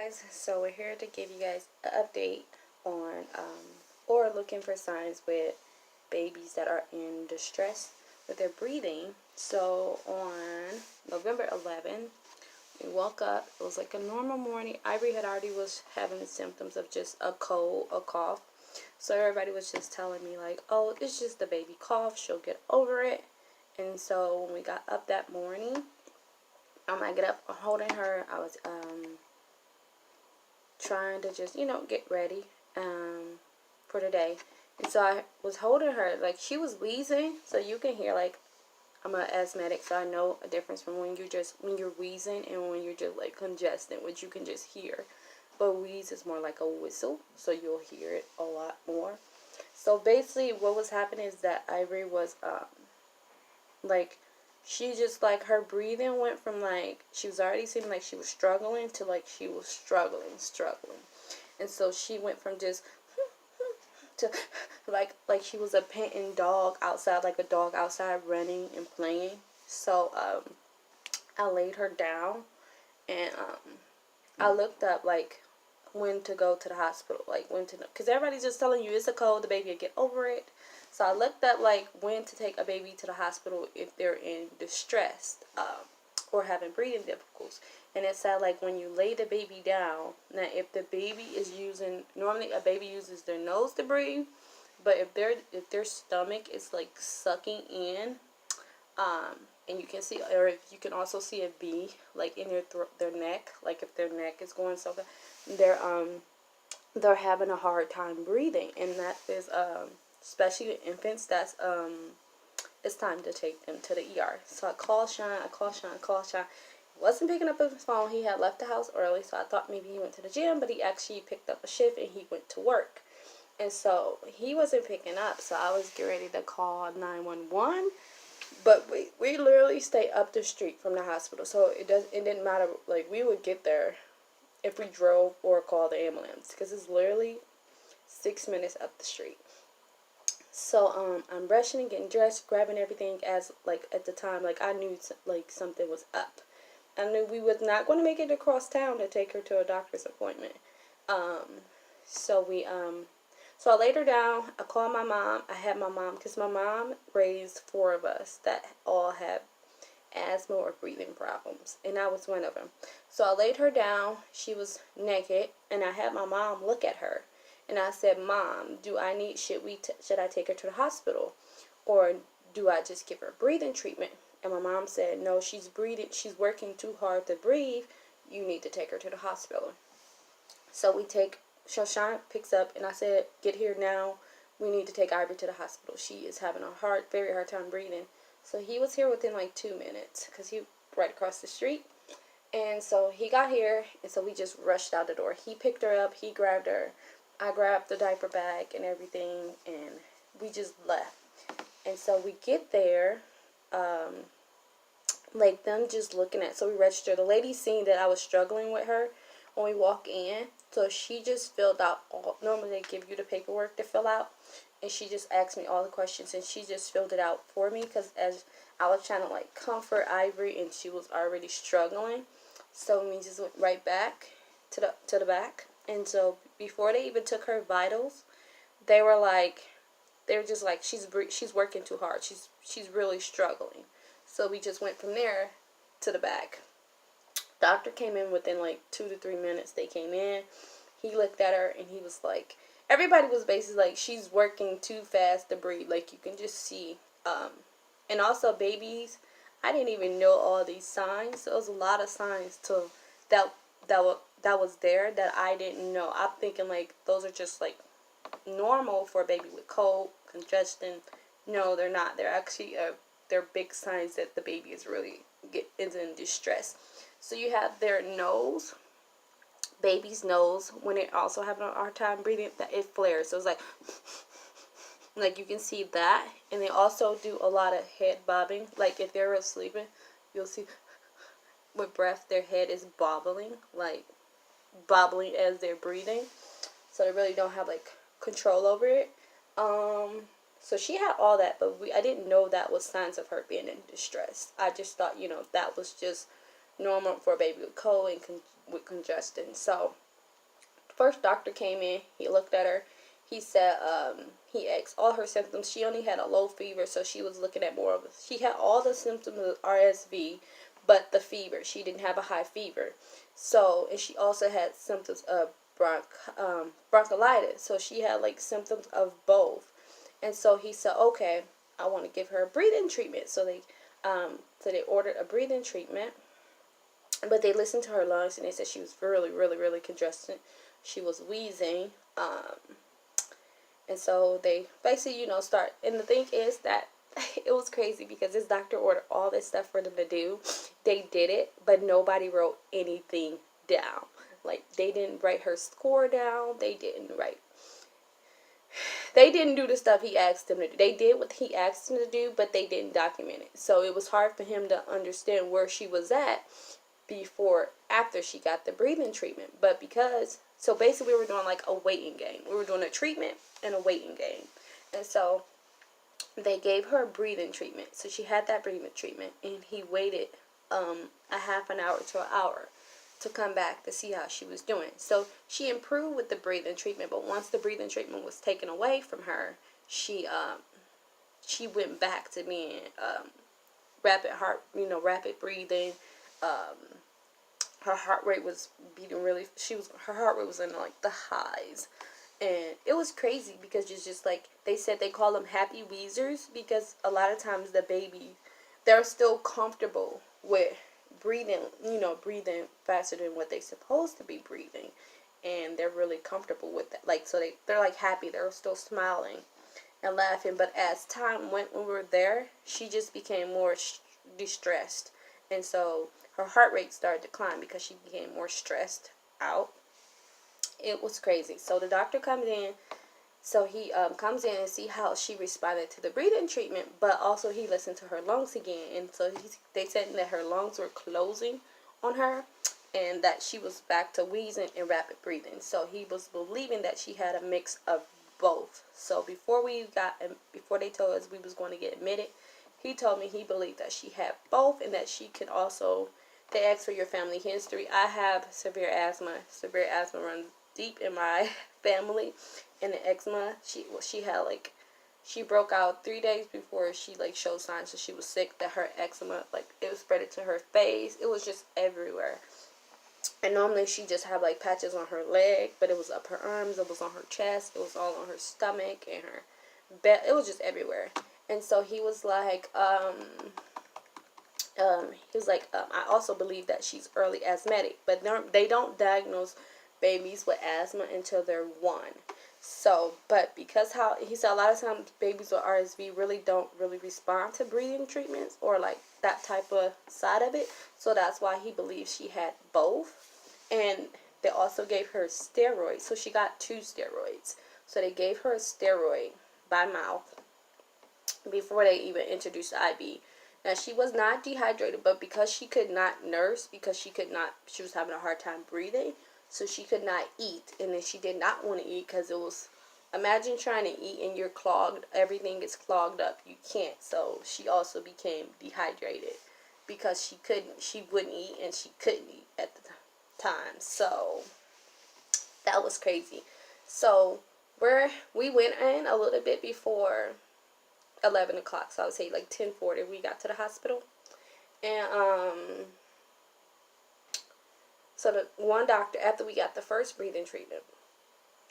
guys, so we're here to give you guys an update on or looking for signs with babies that are in distress with their breathing. So on November 11th, we woke up. It was like a normal morning. Ivory had already was having the symptoms of just a cold, a cough. So everybody was just telling me like, oh, it's just the baby cough. She'll get over it. And so when we got up that morning, I get up holding her. I was trying to just, get ready for the day. And so I was holding her, like she was wheezing, so you can hear, like, I'm an asthmatic, so I know a difference from when you're wheezing and when you're just like congested, which you can just hear. But wheeze is more like a whistle, so you'll hear it a lot more. So basically what was happening is that Ivory was like, she just, like, her breathing went from, like, she was already seeming like she was struggling to, like, she was struggling. And so she went from just to, like she was a panting dog outside, like a dog outside running and playing. So, I laid her down, and, I looked up, like, when to go to the hospital, like, when to, because everybody's just telling you it's a cold, the baby will get over it. So I looked up, like, when to take a baby to the hospital if they're in distress, or having breathing difficulties. And it said, like, when you lay the baby down, now if the baby is using, normally a baby uses their nose to breathe, but if their stomach is, like, sucking in, and you can see, or if you can also see a bee, like, in their neck, like if their neck is going so bad, they're having a hard time breathing, and that is, especially infants, that's, it's time to take them to the ER. So I called Sean. He wasn't picking up his phone. He had left the house early, so I thought maybe he went to the gym, but he actually picked up a shift and he went to work. And so he wasn't picking up, so I was getting ready to call 911. But we literally stay up the street from the hospital, so it didn't matter. Like, we would get there if we drove or called the ambulance, because it's literally 6 minutes up the street. So, I'm brushing and getting dressed, grabbing everything, as, like, at the time, like, I knew, like, something was up. I knew we was not going to make it across town to take her to a doctor's appointment. So I laid her down. I called my mom. I had my mom, because my mom raised 4 of us that all had asthma or breathing problems, and I was one of them. So I laid her down. She was naked, and I had my mom look at her. And I said, Mom, should I take her to the hospital? Or do I just give her breathing treatment? And my mom said, no, she's working too hard to breathe. You need to take her to the hospital. So Sean picks up, and I said, get here now. We need to take Ivory to the hospital. She is having a very hard time breathing. So he was here within like 2 minutes, because he right across the street. And so he got here, and so we just rushed out the door. He picked her up. He grabbed her. I grabbed the diaper bag and everything, and we just left. And so we get there, like, them just looking at, so we register. The lady seen that I was struggling with her when we walk in, so she just filled out normally they give you the paperwork to fill out, and she just asked me all the questions, and she just filled it out for me, because as I was trying to, like, comfort Ivory, and she was already struggling. So we just went right back to the back. And so before they even took her vitals, they were just like, she's working too hard. She's really struggling. So we just went from there to the back. Doctor came in within like 2 to 3 minutes. They came in. He looked at her, and he was like, everybody was basically like, she's working too fast to breathe. Like, you can just see. And also babies, I didn't even know all these signs. So it was a lot of signs that was there that I didn't know. I'm thinking, like, those are just, like, normal for a baby with cold, congestion. No, they're not. They're actually they're big signs that the baby is in distress. So you have their nose, baby's nose, when they're also having a hard time breathing, that it flares. So it's like you can see that. And they also do a lot of head bobbing. Like, if they're sleeping, you'll see with breath, their head is bobbling as they're breathing. So they really don't have, like, control over it. So she had all that, but I didn't know that was signs of her being in distress. I just thought, that was just normal for a baby with cold and with congestion. So first doctor came in, he looked at her, he said, he asked all her symptoms. She only had a low fever, so she was looking at more of it. She had all the symptoms of RSV, but the fever. She didn't have a high fever. So, and she also had symptoms of bronchitis. So she had like symptoms of both. And so he said, okay, I want to give her a breathing treatment. So they ordered a breathing treatment, but they listened to her lungs and they said she was really, really, really congested. She was wheezing. And so they basically, start. And the thing is that it was crazy because this doctor ordered all this stuff for them to do. They did it, but nobody wrote anything down. Like, they didn't write her score down. They didn't do the stuff he asked them to do. They did what he asked them to do, but they didn't document it. So it was hard for him to understand where she was at after she got the breathing treatment. But so basically we were doing like a waiting game. We were doing a treatment and a waiting game. And so they gave her a breathing treatment. So she had that breathing treatment, and he waited a half an hour to an hour to come back to see how she was doing. So she improved with the breathing treatment, but once the breathing treatment was taken away from her, she went back to being rapid breathing. Her heart rate was beating her heart rate was in like the highs. And it was crazy because it's just like, they said they call them happy wheezers because a lot of times the baby, they're still comfortable with breathing faster than what they're supposed to be breathing. And they're really comfortable with that. Like, so they're like happy. They're still smiling and laughing. But as time went, when we were there, she just became more distressed. And so her heart rate started to climb because she became more stressed out. It was crazy. So the doctor comes in. So he comes in and see how she responded to the breathing treatment, but also he listened to her lungs again. And so they said that her lungs were closing on her and that she was back to wheezing and rapid breathing. So he was believing that she had a mix of both. So before they told us we was going to get admitted, he told me he believed that she had both and that she could also, they asked for your family history. I have severe asthma. Severe asthma runs deep in my family. And the eczema, she broke out 3 days before she showed signs that she was sick, that her eczema, it was spread to her face. It was just everywhere. And normally she just had patches on her leg, but it was up her arms, it was on her chest, it was all on her stomach and her bed. It was just everywhere. And so he was like, I also believe that she's early asthmatic, but they don't diagnose babies with asthma until they're 1. So, but because he said a lot of times babies with RSV really don't respond to breathing treatments or that type of side of it. So that's why he believes she had both. And they also gave her steroids. So she got 2 steroids. So they gave her a steroid by mouth before they even introduced the IV. Now, she was not dehydrated, but because she could not nurse, she was having a hard time breathing, so she could not eat. And then she did not want to eat because it was, imagine trying to eat and you're clogged, everything is clogged up, you can't. So she also became dehydrated because she wouldn't eat and she couldn't eat at the time. So that was crazy. So we went in a little bit before 11 o'clock, so I would say 10:40 we got to the hospital. And so the one doctor, after we got the first breathing treatment,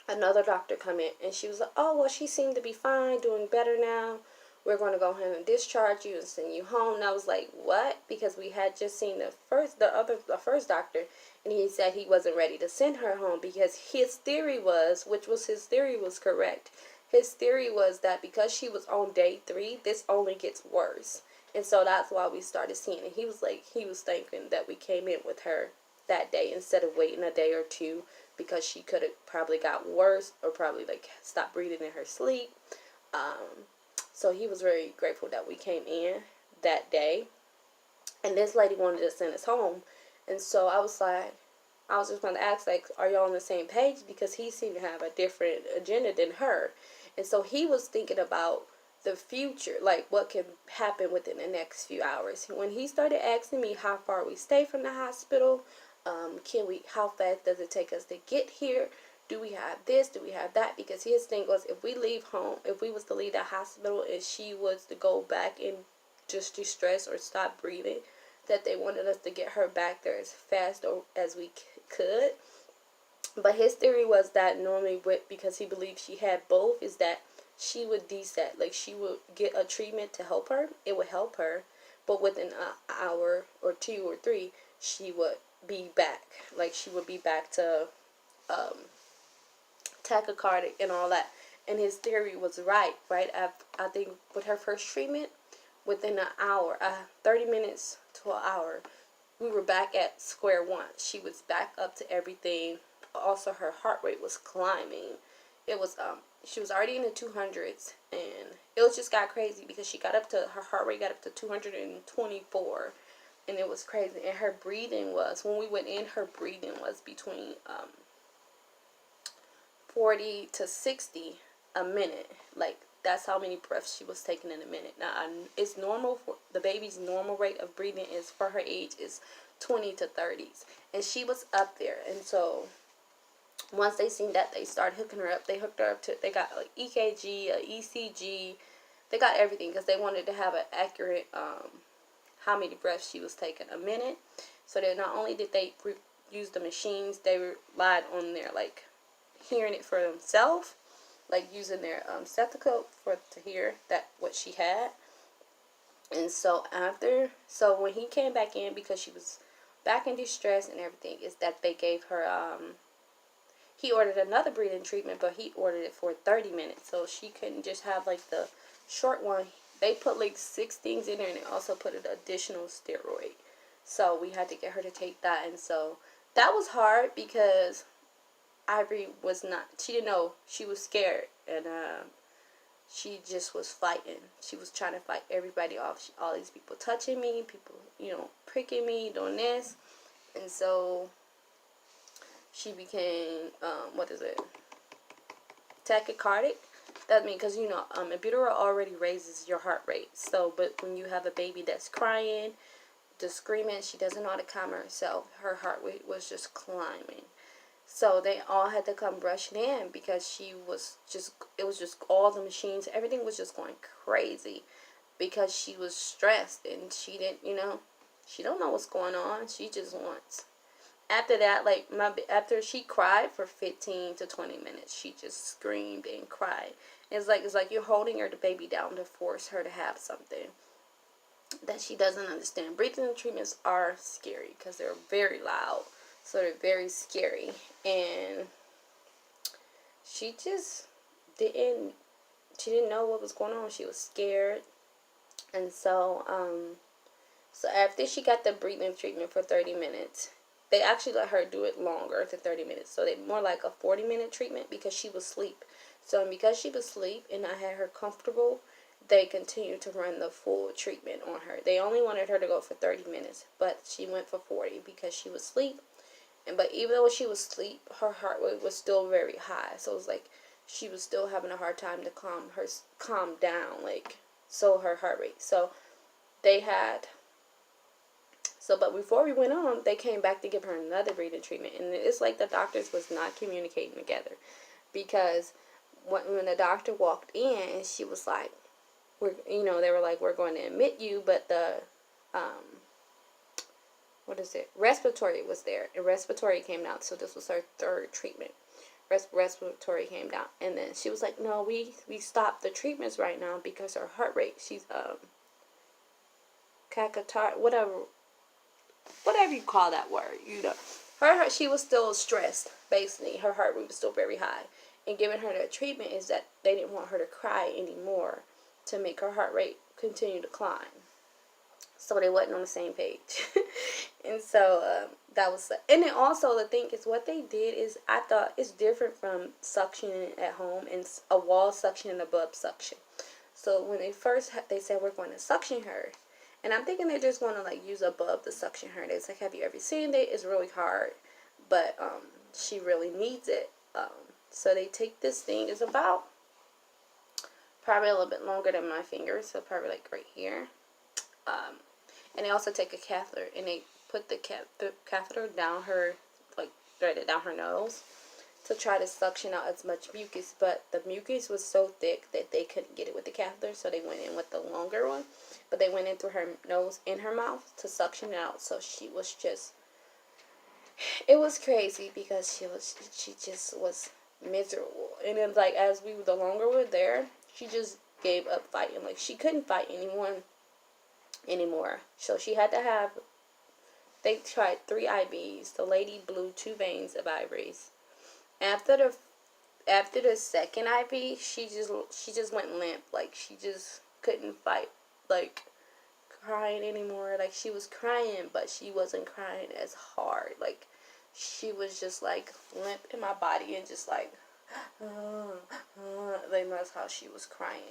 another doctor come in and she was like, oh well, she seemed to be fine, doing better now, we're going to go ahead and discharge you and send you home. And I was like, what? Because we had just seen the first doctor, and he said he wasn't ready to send her home because his theory was, his theory was correct. His theory was that because she was on day 3, this only gets worse. And so that's why we started seeing it. He was thinking that we came in with her that day instead of waiting a day or 2 because she could have probably got worse or probably stopped breathing in her sleep. So he was very grateful that we came in that day. And this lady wanted to send us home. And so I was just going to ask, are y'all on the same page? Because he seemed to have a different agenda than her. And so he was thinking about the future, like what can happen within the next few hours. When he started asking me how far we stay from the hospital, how fast does it take us to get here? Do we have this? Do we have that? Because his thing was, if we leave home, if we was to leave the hospital and she was to go back and just distress or stop breathing, that they wanted us to get her back there as fast as we could. But his theory was that normally, because he believed she had both, is that she would deset, like she would get a treatment to help her. It would help her, but within an hour or 2 or 3, she would be back. Like she would be back to tachycardic and all that. And his theory was right. I think with her first treatment, within an hour, 30 minutes to an hour, we were back at square one. She was back up to everything. Also, her heart rate was climbing. It was she was already in the 200s, and it just got crazy because her heart rate got up to 224, and it was crazy. And her breathing was, when we went in, her breathing was between 40 to 60 a minute. Like, that's how many breaths she was taking in a minute. Now, it's normal for the baby's normal rate of breathing is, for her age, is 20 to 30s, and she was up there. And so once they seen that, they started hooking her up. They hooked her up to, they got like EKG, ECG, they got everything because they wanted to have an accurate how many breaths she was taking a minute. So that not only did they use the machines, they relied on their like hearing it for themselves, like using their stethoscope to hear that what she had. And so when he came back in, because she was back in distress and everything, is that they gave her he ordered another breathing treatment, but he ordered it for 30 minutes, so she couldn't just have like the short one. They put like 6 things in there, and they also put an additional steroid. So we had to get her to take that. And so that was hard because Ivory she didn't know. She was scared, and she just was fighting. She was trying to fight everybody off. All these people touching me, people, pricking me, doing this. And so she became, tachycardic. That means, because, epidural already raises your heart rate. So, but when you have a baby that's crying, just screaming, she doesn't know how to calm herself. Her heart rate was just climbing. So they all had to come rushing in because it was just all the machines, everything was just going crazy because she was stressed, and she didn't, she don't know what's going on. She just wants. After that, after she cried for 15 to 20 minutes, she just screamed and cried. It's like you're holding the baby down to force her to have something that she doesn't understand. Breathing treatments are scary because they're very loud. So they're very scary. And she just didn't know what was going on. She was scared. And so after she got the breathing treatment for 30 minutes, they actually let her do it longer than 30 minutes. So they more like a 40-minute treatment because she was asleep. So because she was asleep and I had her comfortable, they continued to run the full treatment on her. They only wanted her to go for 30 minutes, but she went for 40 because she was asleep. But even though she was asleep, her heart rate was still very high. So it was like she was still having a hard time to calm down, her heart rate. So but before we went on, they came back to give her another breathing treatment. And it's like the doctors was not communicating together. Because when the doctor walked in, and she was like, they were like, we're going to admit you, but the, respiratory was there. And respiratory came down. So this was her 3rd treatment. Respiratory came down. And then she was like, no, we stopped the treatments right now because her heart rate, she's, whatever you call that word, she was still stressed, basically. Her heart rate was still very high. And giving her the treatment is that they didn't want her to cry anymore to make her heart rate continue to climb. So they wasn't on the same page. And so that was, and then also the thing is, what they did is, I thought it's different from suctioning at home and a wall suction and a bub suction. So when they said, we're going to suction her. And I'm thinking they're just going to use a bub to suction her. It's like, have you ever seen it? It's really hard, but she really needs it. So they take this thing. It's about probably a little bit longer than my fingers, so probably like right here. And they also take a catheter, and they put the catheter down her, like thread it down her nose to try to suction out as much mucus, but the mucus was so thick that they couldn't get it with the catheter, so they went in with the longer one. But they went in through her nose and her mouth to suction it out, so she was just, it was crazy because she just was miserable. And then like as the longer we were there, she just gave up fighting. Like she couldn't fight anyone anymore, so she had to have, they tried 3 IVs. The lady blew 2 veins of Ivory's. After the second IV, she just went limp. Like she just couldn't fight, like crying anymore. Like she was crying, but she wasn't crying as hard. Like she was just like limp in my body and just like like that's how she was crying.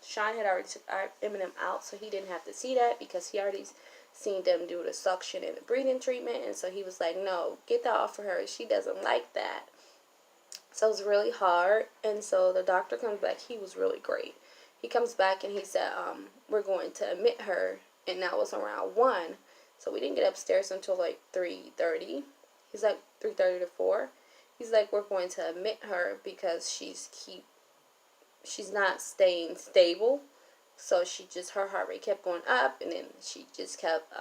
Sean had already took Eminem out, so he didn't have to see that because he already seen them do the suction and the breathing treatment, and so he was like, no, get that off of her. She doesn't like that. So it was really hard, and so the doctor comes back. He was really great. He comes back and he said, we're going to admit her, and that was around 1. So we didn't get upstairs until like 3:30. He's like 3:30 to 4. He's like, we're going to admit her because she's not staying stable. So her heart rate kept going up, and then she just kept,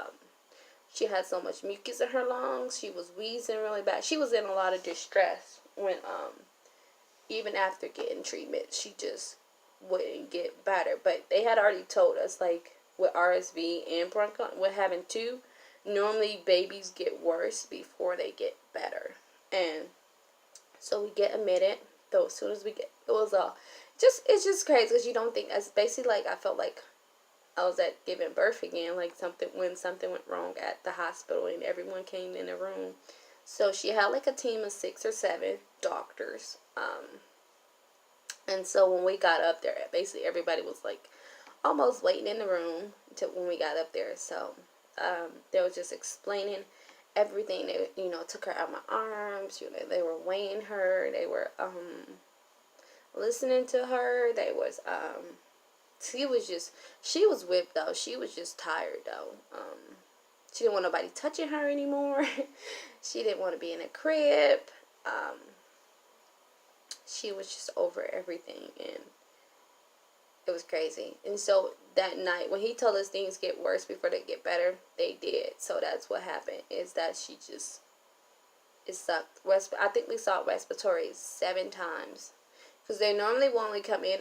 she had so much mucus in her lungs. She was wheezing really bad. She was in a lot of distress when, even after getting treatment, she just wouldn't get better. But they had already told us, like, with RSV and bronchitis, with having 2, normally babies get worse before they get better. And so we get admitted, though as soon as we get, it's just crazy because you don't think, that's basically like, I felt like I was at giving birth again, like when something went wrong at the hospital and everyone came in the room. So she had like a team of 6 or 7 doctors. And so when we got up there, basically everybody was like almost waiting in the room until when we got up there. So they were just explaining everything. They, took her out of my arms. They were weighing her. They were listening to her. They was she was whipped though. She was just tired though. She didn't want nobody touching her anymore. She didn't want to be in a crib. She was just over everything, and it was crazy. And so that night, when he told us things get worse before they get better, they did. So that's what happened, is that it sucked. I think we saw respiratory 7 times. Because they normally will only come in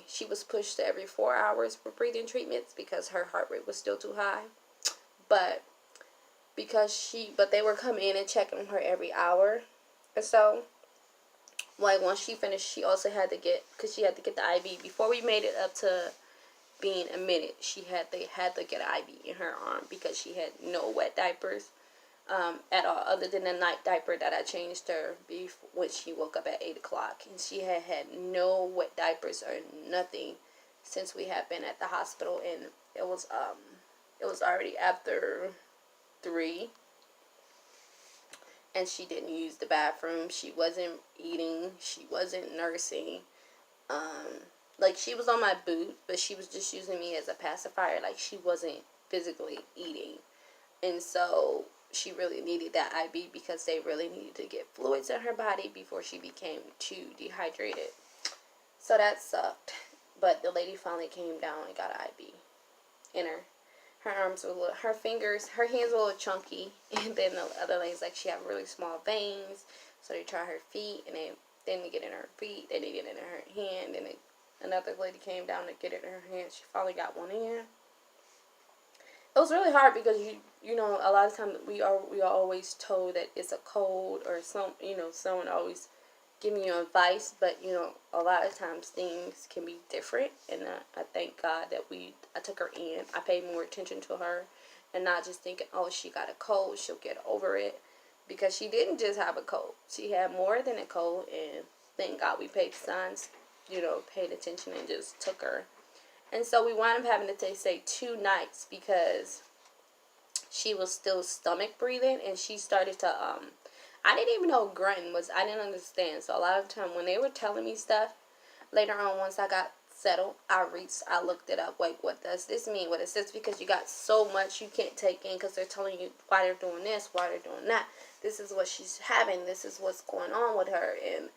she was pushed to every 4 hours for breathing treatments because her heart rate was still too high. But they were coming in and checking her every hour or so. Like once she finished, she also had to get, because she had to get the IV. Before we made it up to being admitted, they had to get an IV in her arm because she had no wet diapers at all, other than the night diaper that I changed her when she woke up at 8 o'clock. And she had no wet diapers or nothing since we had been at the hospital. And it was already after 3. And she didn't use the bathroom. She wasn't eating. She wasn't nursing. Like, she was on my boot, but she was just using me as a pacifier. Like, she wasn't physically eating. And so she really needed that IV because they really needed to get fluids in her body before she became too dehydrated. So that sucked. But the lady finally came down and got an IV in her. Her arms were her hands were a little chunky. And then the other lady's like, she had really small veins. So they tried her feet, and they didn't get in her feet. They didn't get in her hand. And another lady came down to get it in her hand. She finally got one in. It was really hard because you know, a lot of times we are always told that it's a cold or someone always giving you advice, but a lot of times things can be different. And I thank God that I took her in. I paid more attention to her and not just thinking, oh, she got a cold, she'll get over it, because she didn't just have a cold. She had more than a cold, and thank God we paid signs, paid attention and just took her. And so we wound up having to stay 2 nights because she was still stomach breathing, and she started to, I didn't even know grunting was, I didn't understand. So a lot of the time when they were telling me stuff, later on once I got settled. I looked it up. Like, what does this mean? What is this? Because you got so much you can't take in because they're telling you why they're doing this, why they're doing that. This is what she's having. This is what's going on with her. And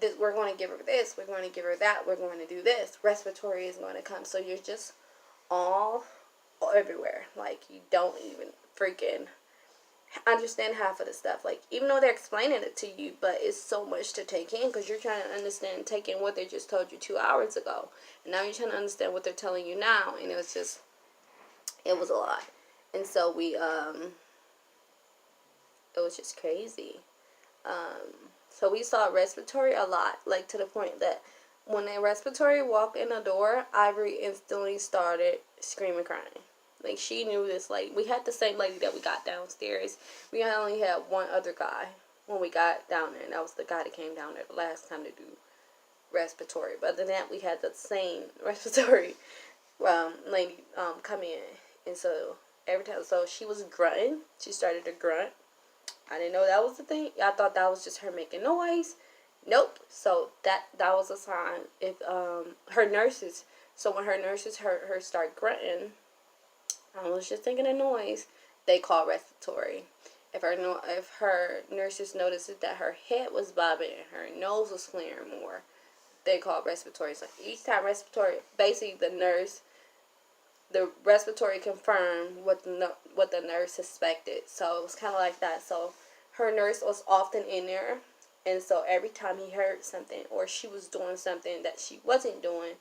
this, we're going to give her this. We're going to give her that. We're going to do this. Respiratory is going to come. So you're just all everywhere. Like, you don't even freaking understand half of the stuff. Like, even though they're explaining it to you, but it's so much to take in because you're trying to understand, take in what they just told you 2 hours ago, and now you're trying to understand what they're telling you now, and it was a lot. And so it was just crazy. So we saw respiratory a lot, like, to the point that when a respiratory walked in the door, Ivory instantly started screaming, crying. Like, she knew this. Like, we had the same lady that we got downstairs. We only had one other guy when we got down there, and that was the guy that came down there the last time to do respiratory. But other than that, we had the same respiratory lady come in. And so every time, so she was grunting. She started to grunt. I didn't know that was the thing. I thought that was just her making noise. Nope. So that was a sign. If her nurses, so when her nurses heard her start grunting, I was just thinking a noise, they call respiratory. If her nurses noticed that her head was bobbing and her nose was flaring more, they call respiratory. So each time respiratory, basically the respiratory confirmed what the nurse suspected. So it was kind of like that. So her nurse was often in there, and so every time he heard something or she was doing something that she wasn't doing,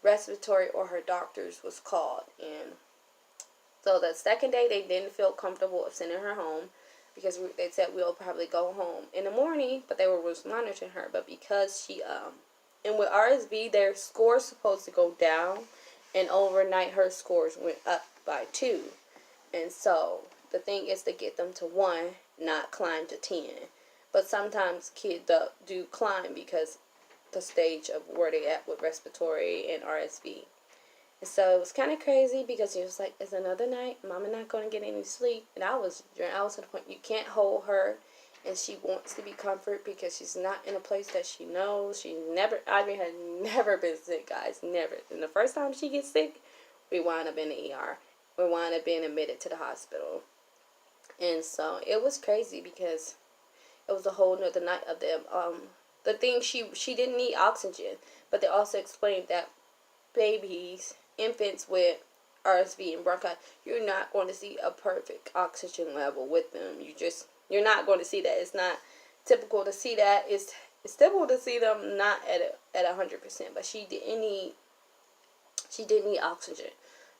respiratory or her doctors was called. And so the second day, they didn't feel comfortable of sending her home because they said we'll probably go home in the morning, but they were monitoring her. But because she, and with RSV, their score's supposed to go down, and overnight her scores went up by 2. And so the thing is to get them to 1, not climb to 10. But sometimes kids do climb because the stage of where they at with respiratory and RSV. And so it was kind of crazy because he was like, it's another night. Mama not going to get any sleep. And I was to the point, you can't hold her. And she wants to be comforted because she's not in a place that she knows. Ivory had never been sick, guys. Never. And the first time she gets sick, we wind up in the ER. We wind up being admitted to the hospital. And so it was crazy because it was a whole nother night of them. The thing, she didn't need oxygen. But they also explained that infants with RSV and bronchitis, you're not going to see a perfect oxygen level with them. You're not going to see that. It's not typical to see that. It's typical to see them not at 100%. But she didn't need oxygen.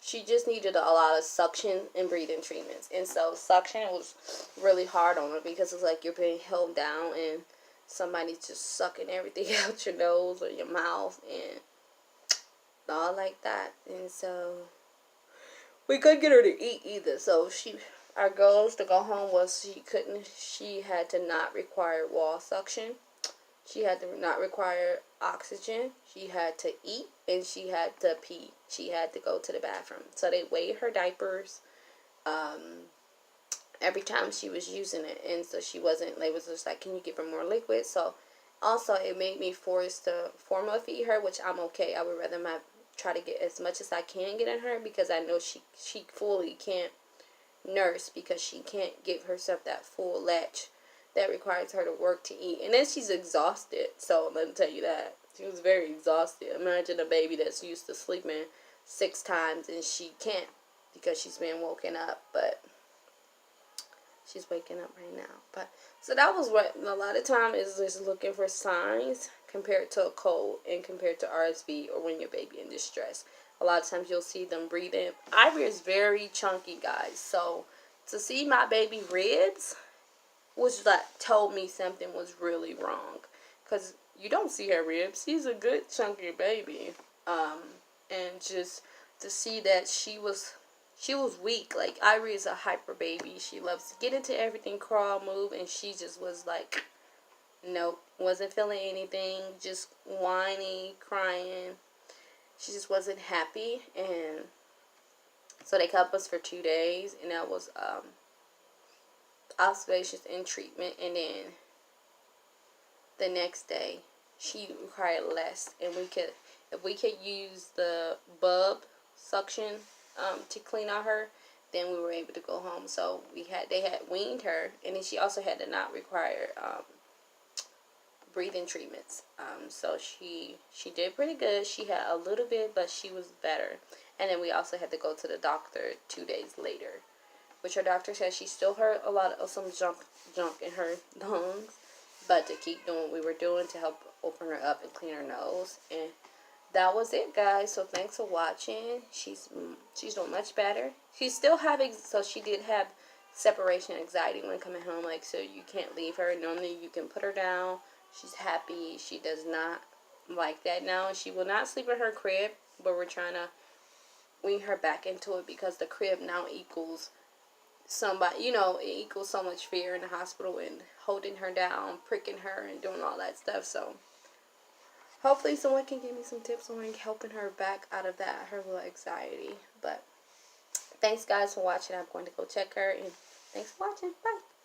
She just needed a lot of suction and breathing treatments. And so suction was really hard on her because it's like you're being held down and somebody's just sucking everything out your nose or your mouth and all like that. And so we couldn't get her to eat either. So our goals to go home was she had to not require wall suction. She had to not require oxygen. She had to eat and she had to pee. She had to go to the bathroom. So they weighed her diapers every time she was using it. And so they was just like, can you give her more liquid? So also it made me forced to formula feed her, which I'm okay. I would rather try to get as much as I can get in her because I know she fully can't nurse because she can't give herself that full latch that requires her to work to eat. And then she's exhausted. So let me tell you that. She was very exhausted. Imagine a baby that's used to sleeping 6 times and she can't because she's been woken up. But she's waking up right now. But so that was what a lot of time is just looking for signs compared to a cold and compared to RSV or when your baby in distress. A lot of times you'll see them breathing. Ivory is very chunky, guys. So to see my baby ribs was like told me something was really wrong. Because you don't see her ribs. She's a good chunky baby. And just to see that she was weak. Like, Ivory is a hyper baby. She loves to get into everything, crawl, move, and she just was like, nope, wasn't feeling anything, just whiny, crying. She just wasn't happy. And so they kept us for 2 days, and that was observations and treatment. And then the next day she required less, and if we could use the bub suction to clean out her, then we were able to go home. So they had weaned her, and then she also had to not require breathing treatments. So she did pretty good. She had a little bit, but she was better. And then we also had to go to the doctor 2 days later, which her doctor said she still heard a lot of some junk in her lungs, but to keep doing what we were doing to help open her up and clean her nose. And that was it, guys. So thanks for watching. She's doing much better. She's still having, so she did have separation anxiety when coming home. Like, so you can't leave her. Normally you can put her down. She's happy. She does not like that now. She will not sleep in her crib, but we're trying to wean her back into it because the crib now equals somebody, you know, it equals so much fear in the hospital and holding her down, pricking her, and doing all that stuff. So hopefully someone can give me some tips on helping her back out of that, her little anxiety. But thanks, guys, for watching. I'm going to go check her, and thanks for watching. Bye.